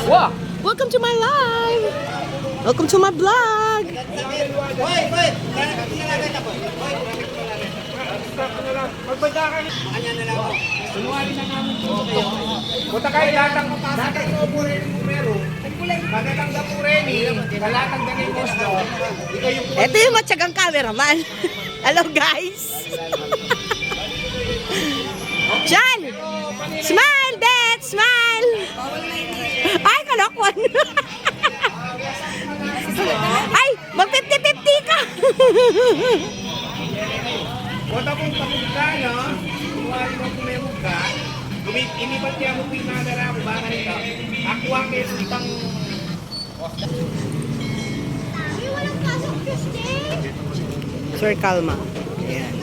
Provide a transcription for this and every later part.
Wow! Welcome to my live! Welcome to my vlog! Punta kayo latang ko po rin yung numero. Magalang na po rin eh. Kalatang na yung gusto. Ito yung matyagang cameraman. Hello guys! Jan! Smile, Dad! Smile! Ay, kalokwan! Ay, mag-50-50 ka! Punta pong pamugka, no? Kumari mo kung may mugka. Inibat niya mo pinadala ko. Baka nito. Akuha kayo sa itang... Sir, kalma. Ayan.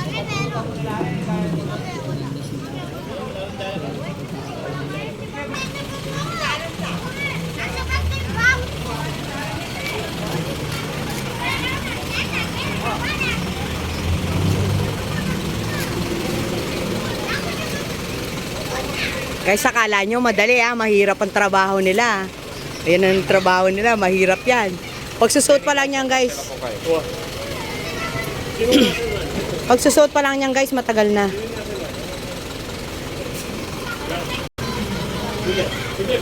Guys, akala nyo madali mahirap ang trabaho nila. Ayan ang trabaho nila, mahirap yan. Pagsusuot pa lang yan guys. Pagsusuot pa lang yan guys, matagal na. Sige.